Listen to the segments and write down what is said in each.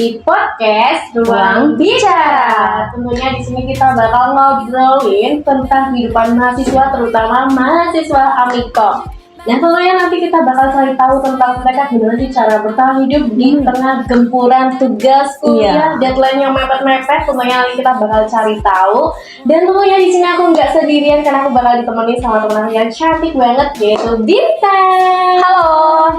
di podcast Ruang Bicara. Tentunya di sini kita bakal ngobrolin tentang kehidupan mahasiswa, terutama mahasiswa Amikom. Dan tentunya nanti kita bakal cari tahu tentang mereka gimana sih cara bertahan hidup di tengah gempuran tugas kuliah, deadline yang mepet-mepet. Tentunya nanti kita bakal cari tahu. Dan tentunya di sini aku nggak sendirian karena aku bakal ditemani sama teman yang cantik banget, yaitu Bintang. Halo,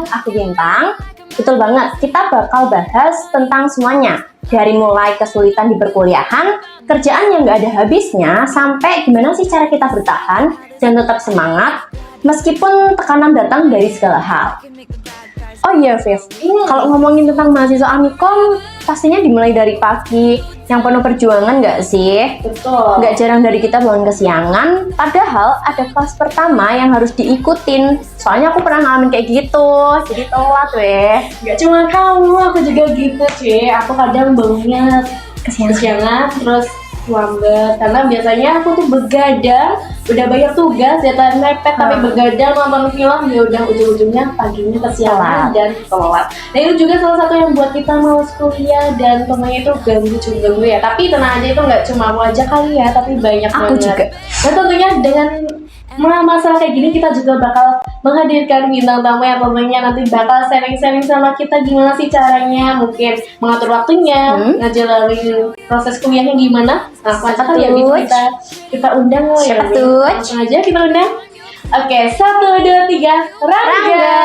aku Bintang. Betul banget, kita bakal bahas tentang semuanya. Dari mulai kesulitan di perkuliahan, kerjaan yang nggak ada habisnya, sampai gimana sih cara kita bertahan dan tetap semangat meskipun tekanan datang dari segala hal. Oh iya, Viv, kalau ngomongin tentang mahasiswa Amikom, pastinya dimulai dari pagi, yang penuh perjuangan nggak sih? Betul. Nggak jarang dari kita bangun kesiangan, padahal ada kelas pertama yang harus diikutin. Soalnya aku pernah ngalamin kayak gitu, jadi telat weh. Gak cuma kamu, aku juga gitu cuy. Aku kadang bangunnya kesiangan terus lambat karena biasanya aku tuh begadang, udah banyak tugas, deadline mepet tapi begadang nonton film, ya udah ujung-ujungnya paginya kesiangan dan telat. Nah itu juga salah satu yang buat kita males kuliah dan temannya itu ganggu ya. Tapi tenang aja, itu nggak cuma aku aja kali ya, tapi banyak Aku banget juga. Dan tentunya dengan masalah kayak gini kita juga bakal menghadirkan bintang tamu yang tentunya nanti bakal sharing-sharing sama kita gimana sih caranya mungkin mengatur waktunya, ngejalanin proses kuliahnya gimana. Nah, siapa tahu ya kita undang loh ya. Siapa tuh? Langsung aja kita undang. Oke, 1, 2, 3, Rangga.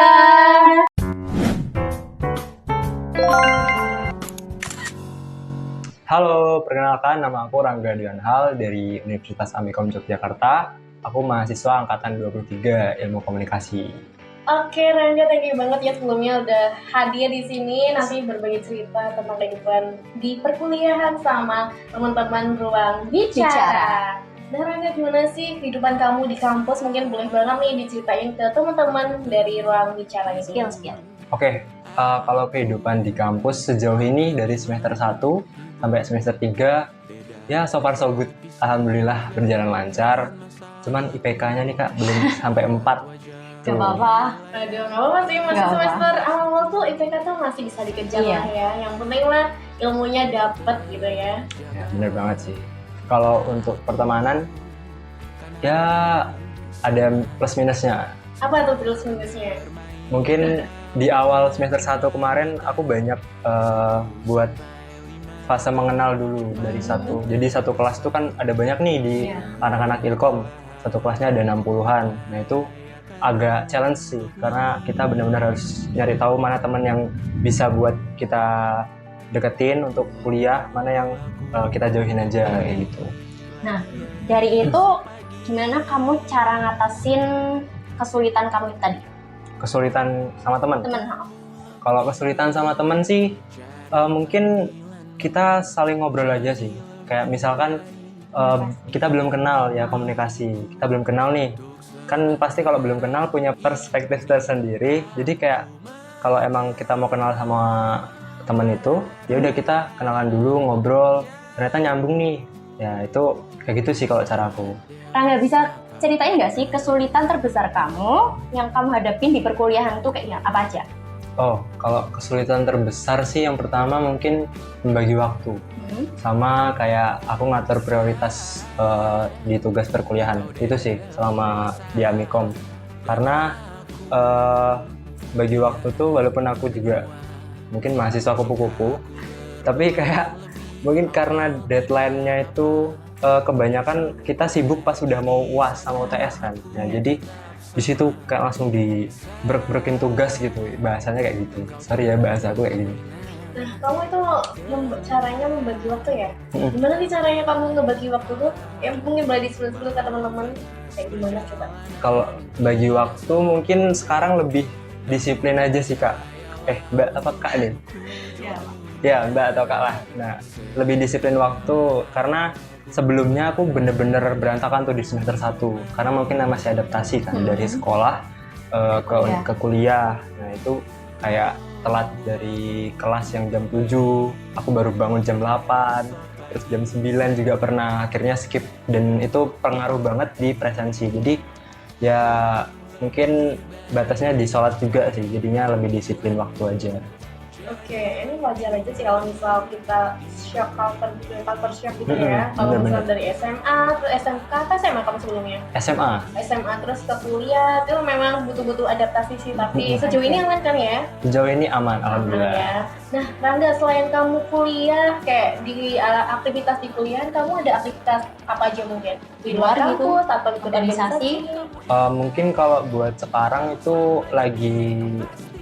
Halo, perkenalkan nama aku Rangga Dianhal dari Universitas Amikom Yogyakarta. Aku mahasiswa angkatan 23 Ilmu Komunikasi. Oke, Rangga, thank you banget ya sebelumnya udah hadir di sini. Nanti berbagi cerita tentang kehidupan di perkuliahan sama teman-teman Ruang Bicara. Nah, Rangga, gimana sih kehidupan kamu di kampus? Mungkin boleh banget nih diceritain ke teman-teman dari Ruang Bicara ini. Oke, kalau kehidupan di kampus sejauh ini dari semester 1 sampai semester 3, ya so far so good. Alhamdulillah berjalan lancar. Cuman IPK-nya nih Kak belum sampai 4. Gak apa-apa. Aduh, gak apa-apa sih, masih Gak semester awal tuh IPK tuh masih bisa dikejar lah ya. Yang penting lah ilmunya dapet gitu ya. Ya, bener banget sih. Kalau untuk pertemanan, ya ada plus minusnya. Apa tuh plus minusnya? Mungkin di awal semester 1 kemarin aku banyak buat fase mengenal dulu dari satu. Jadi satu kelas tuh kan ada banyak nih di anak-anak Ilkom. Satu kelasnya ada 60-an. Nah itu agak challenge sih karena kita benar-benar harus nyari tahu mana teman yang bisa buat kita deketin untuk kuliah, mana yang kita jauhin aja kayak gitu. Nah, dari itu gimana kamu cara ngatasin kesulitan kamu tadi? Kesulitan sama teman? Kalau kesulitan sama teman sih mungkin kita saling ngobrol aja sih. Kayak misalkan kita belum kenal ya komunikasi, kita belum kenal nih, kan pasti kalau belum kenal punya perspektif tersendiri. Jadi kayak kalau emang kita mau kenal sama teman itu, ya udah kita kenalan dulu, ngobrol, ternyata nyambung nih, ya itu kayak gitu sih kalau cara aku. Rangga, bisa ceritain nggak sih kesulitan terbesar kamu yang kamu hadapin di perkuliahan tuh kayak apa aja? Oh, kalau kesulitan terbesar sih yang pertama mungkin membagi waktu. Sama kayak aku ngatur prioritas di tugas perkuliahan. Itu sih selama di Amikom. Karena bagi waktu tuh walaupun aku juga mungkin mahasiswa kupu-kupu, tapi kayak mungkin karena deadline-nya itu kebanyakan kita sibuk pas udah mau UAS sama UTS kan. Nah, jadi di situ kayak langsung dibrek-brekin tugas gitu, bahasanya kayak gitu. Sorry ya bahasa aku kayak gini. Nah, kamu itu caranya membagi waktu ya? Gimana sih caranya kamu ngebagi waktu tuh? Ya mungkin boleh di-spill ke teman-teman kayak gimana coba? Kalau bagi waktu mungkin sekarang lebih disiplin aja sih Kak. Mbak apa Kak nih? Ya Mbak atau Kak lah. Nah, lebih disiplin waktu karena sebelumnya aku bener-bener berantakan tuh di semester 1 karena mungkin masih adaptasi kan dari sekolah ke kuliah. Nah itu kayak telat dari kelas yang jam 7, aku baru bangun jam 8, terus jam 9 juga pernah akhirnya skip, dan itu pengaruh banget di presensi. Jadi ya mungkin batasnya di sholat juga sih, jadinya lebih disiplin waktu aja. Oke, ini wajar aja sih kalau misal kita shock culture shock gitu ya. Kalau misal bener-bener. dari SMA, terus SMK, apa SMA kamu sebelumnya? SMA. SMA terus ke kuliah itu memang butuh adaptasi sih, tapi sejauh ini aman kan ya? Sejauh ini aman, alhamdulillah. Ya. Nah, Rangga, selain kamu kuliah, kayak di aktivitas di kuliah, kamu ada aktivitas apa aja mungkin? Di luar Luar gitu, kampus atau ikut organisasi? organisasi? Mungkin kalau buat sekarang itu lagi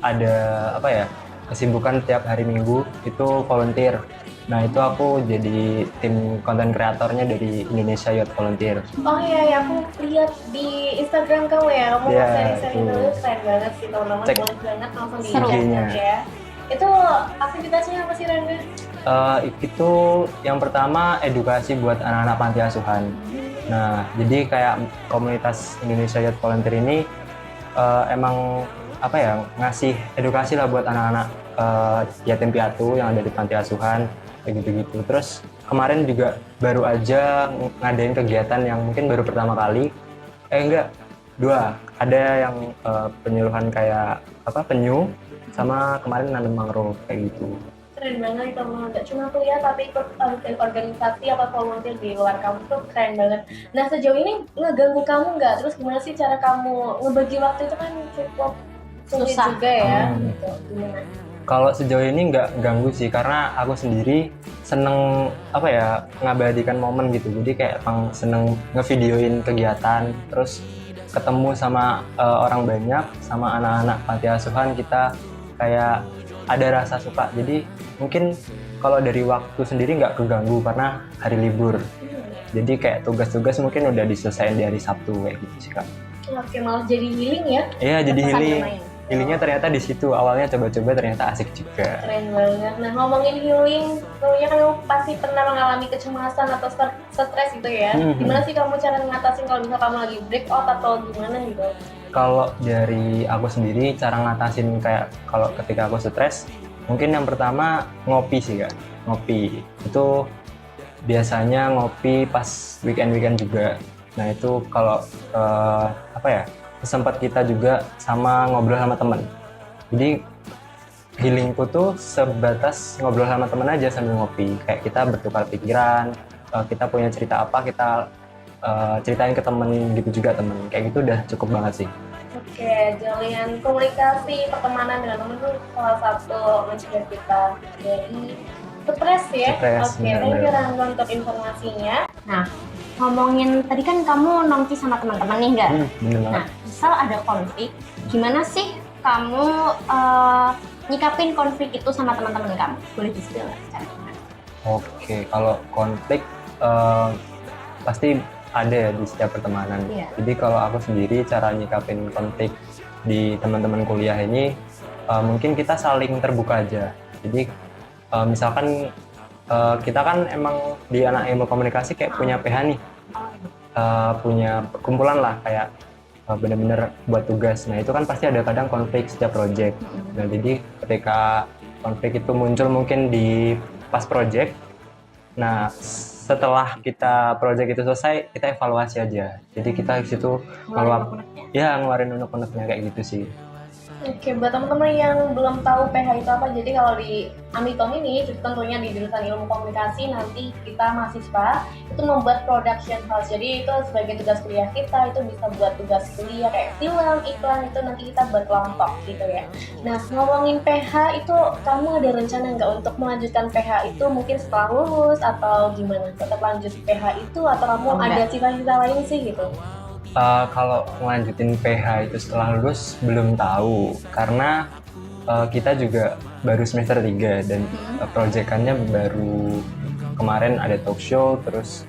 ada apa ya, kesibukan tiap hari Minggu itu volunteer. Nah itu aku jadi tim konten kreatornya dari Indonesia Youth Volunteer. Oh iya, ya, aku lihat di Instagram kamu ya, kamu Iya, seri-seri tuh. dulu, keren banget sih teman-teman, Cek boleh banget langsung di Seru. IG-nya ya. Itu aktivitasnya apa sih, Rangga? Itu yang pertama edukasi buat anak-anak panti asuhan. Nah jadi kayak komunitas Indonesia Youth Volunteer ini emang apa ya, ngasih edukasi lah buat anak-anak yatim piatu yang ada di panti asuhan kayak gitu-gitu. Terus kemarin juga baru aja ngadain kegiatan yang mungkin baru pertama kali, dua, ada yang penyuluhan kayak apa, penyu, sama kemarin nanam mangrove kayak gitu. Keren banget teman, nggak cuma kuliah tapi ikut organisasi apa volunteer di luar kampus tuh keren banget. Nah, sejauh ini ngeganggu kamu nggak? Terus gimana sih cara kamu ngebagi waktu itu kan cukup sulit Susah. juga ya, Hmm. gitu. Gimana? Kalau sejauh ini nggak ganggu sih, karena aku sendiri seneng apa ya, ngabadikan momen gitu. Jadi kayak emang seneng ngevideoin kegiatan, terus ketemu sama orang banyak, sama anak-anak panti asuhan, kita kayak ada rasa suka. Jadi mungkin kalau dari waktu sendiri nggak keganggu karena hari libur. Jadi kayak tugas-tugas mungkin udah diselesaikan di hari Sabtu kayak gitu sih Kak. Oke, malah jadi healing ya. Iya, jadi Sambil healing. main. Healingnya ternyata di situ. Awalnya coba-coba ternyata asik juga. Keren banget. Nah, ngomongin healing, tentunya kan kamu pasti pernah mengalami kecemasan atau stres gitu ya. Mhm. Gimana sih kamu cara ngatasin kalau misal kamu lagi break out atau gimana gitu? Kalau dari aku sendiri, cara ngatasin kayak kalau ketika aku stres, mungkin yang pertama ngopi sih Kak. Ngopi. Itu biasanya ngopi pas weekend-weekend juga. Nah itu kalau apa ya, sempat kita juga sama ngobrol sama temen. Jadi healingku tuh sebatas ngobrol sama temen aja sambil ngopi. Kayak kita bertukar pikiran, kita punya cerita apa, kita ceritain ke temen gitu juga temen. Kayak gitu udah cukup banget sih. Oke, jalin komunikasi pertemanan dengan teman itu salah satu mencegah kita dari stres ya. Stres, Oke, thank you benar-benar. Rangga untuk informasinya. Nah, ngomongin tadi kan kamu nongki sama teman-teman nih nggak? Bener banget. Nah, misal ada konflik, gimana sih kamu nyikapin konflik itu sama teman-teman kamu? Boleh di-spill nggak caranya? Oke, kalau konflik pasti ada ya di setiap pertemanan. Iya. Jadi kalau aku sendiri cara nyikapin konflik di teman-teman kuliah ini mungkin kita saling terbuka aja. Jadi misalkan kita kan emang di anak ilmu komunikasi kayak punya PH nih, punya kumpulan lah kayak bener-bener buat tugas. Nah itu kan pasti ada kadang konflik setiap project. Nah jadi ketika konflik itu muncul mungkin di pas project, nah setelah kita project itu selesai kita evaluasi aja. Jadi kita di situ ngeluarin unek-uneknya kayak gitu sih. Oke, buat teman-teman yang belum tahu PH itu apa, jadi kalau di Amikom ini tentunya di jurusan ilmu komunikasi nanti kita mahasiswa itu membuat production house. Jadi itu sebagai tugas kuliah kita, itu bisa buat tugas kuliah kayak film, iklan, itu nanti kita buat kelompok gitu ya. Nah, ngomongin PH itu kamu ada rencana nggak untuk melanjutkan PH itu mungkin setelah lulus atau gimana? Tetap lanjut PH itu atau kamu ada cita-cita lain sih gitu? Kalau melanjutin PH itu setelah lulus belum tahu, karena kita juga baru semester 3 dan proyekannya baru kemarin ada talk show, terus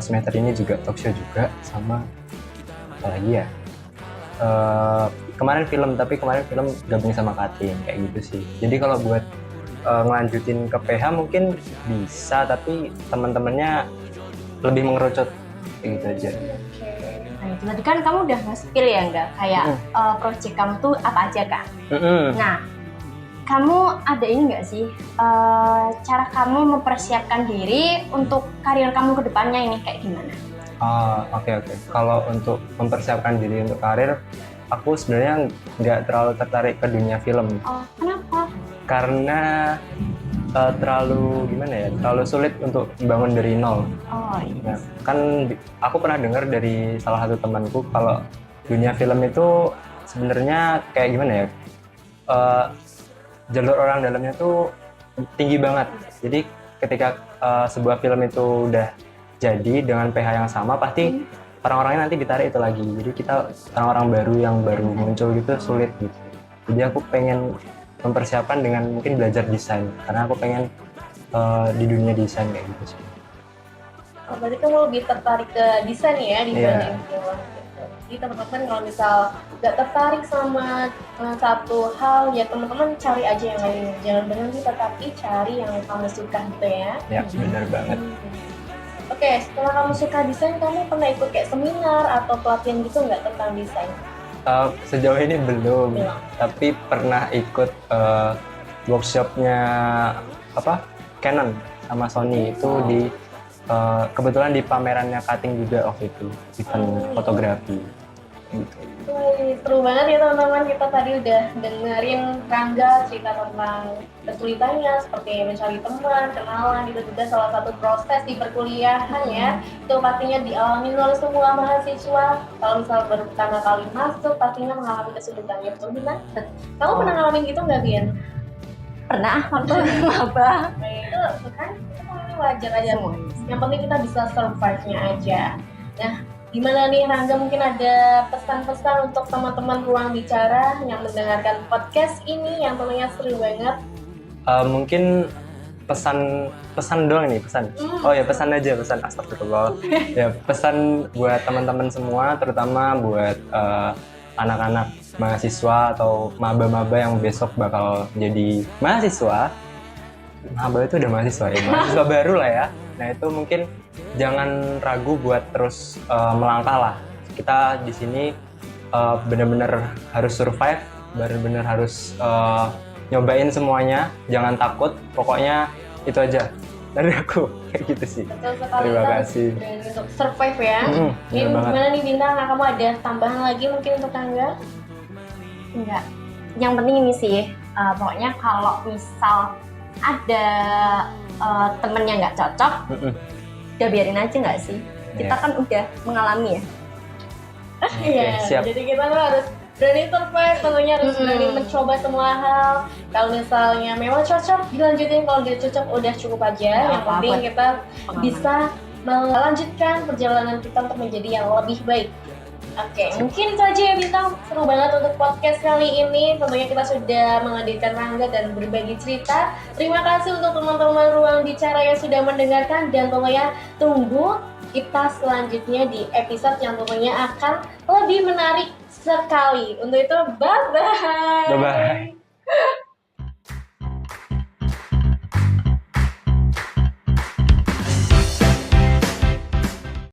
semester ini juga talk show juga, sama apa lagi ya, kemarin film gabung sama Katin kayak gitu sih. Jadi kalau buat ngelanjutin ke PH mungkin bisa, tapi teman-temannya lebih mengerucut kayak gitu aja. Nah, itu tadi kan kamu udah nge-spill ya nggak? Kayak project kamu tuh apa aja kan? Nah, kamu ada ini nggak sih cara kamu mempersiapkan diri untuk karir kamu ke depannya ini kayak gimana? Oke. Kalau untuk mempersiapkan diri untuk karir, aku sebenarnya nggak terlalu tertarik ke dunia film. Oh, kenapa? Karena terlalu gimana ya, terlalu sulit untuk bangun dari nol. Oh iya. Nah, kan aku pernah dengar dari salah satu temanku kalau dunia film itu sebenarnya kayak gimana ya, jalur orang dalamnya tuh tinggi banget. Jadi ketika sebuah film itu udah jadi dengan PH yang sama, pasti orang-orangnya nanti ditarik itu lagi. Jadi kita orang-orang baru yang baru muncul gitu sulit gitu. Jadi aku pengen mempersiapkan dengan mungkin belajar desain, karena aku pengen di dunia desain kayak gitu sih. Oh, berarti kamu lebih tertarik ke desain ya dibanding film gitu. Jadi teman-teman kalau misal nggak tertarik sama satu hal ya teman-teman cari aja yang lain, jangan berhenti tetapi cari yang kamu suka gitu ya. Ya benar banget. Oke, setelah kamu suka desain, kamu pernah ikut kayak seminar atau pelatihan gitu nggak tentang desain? Sejauh ini belum, tapi pernah ikut workshopnya Canon sama Sony itu di kebetulan di pamerannya cutting juga waktu itu, event fotografi gitu. Wih, seru banget ya teman-teman, kita tadi udah dengerin Rangga cerita tentang kesulitannya seperti mencari teman, kenalan, itu juga salah satu proses di perkuliahan ya. Itu pastinya dialami oleh semua mahasiswa. Kalau misal baru pertama kali masuk pastinya mengalami kesulitannya, betul Bina? Kamu pernah ngalamin gitu nggak, Bin? Pernah waktu maba. Nah, itu kan itu wajar aja. Yang penting kita bisa survive-nya aja. Nah, gimana nih Rangga, mungkin ada pesan-pesan untuk teman-teman Ruang Bicara yang mendengarkan podcast ini yang tentunya seru banget. Mungkin pesan doang nih, pesan. Oh ya, pesan aja, pesan, astagfirullah. Ya, pesan buat teman-teman semua, terutama buat anak-anak mahasiswa atau maba-maba yang besok bakal jadi mahasiswa. Maba itu udah mahasiswa ya, mahasiswa baru lah ya. Nah, itu mungkin jangan ragu buat terus melangkah lah. Kita di sini benar-benar harus survive, benar-benar harus nyobain semuanya, jangan takut. Pokoknya itu aja dari aku, kayak gitu sih. Betul sekali. Terima kasih. Dan untuk survive ya. Bener banget. Gimana nih Bintang? Nah, kamu ada tambahan lagi mungkin untuk Rangga? Enggak. Yang penting ini sih, pokoknya kalau misal ada temennya nggak cocok, udah biarin aja nggak sih? Kita kan udah mengalami ya. Iya, siap. jadi kita tuh harus berani survive, tentunya harus berani mencoba semua hal. Kalau misalnya memang cocok, dilanjutin. Kalau nggak cocok, udah cukup aja. Yang penting kita bisa melanjutkan perjalanan kita untuk menjadi yang lebih baik. Oke, mungkin itu aja ya Bintang. Seru banget untuk podcast kali ini. Tentunya kita sudah menghadirkan Rangga dan berbagi cerita. Terima kasih untuk teman-teman Ruang Bicara yang sudah mendengarkan. Dan tentunya tunggu kita selanjutnya di episode yang tentunya akan lebih menarik sekali. Untuk itu, bye-bye. Bye-bye.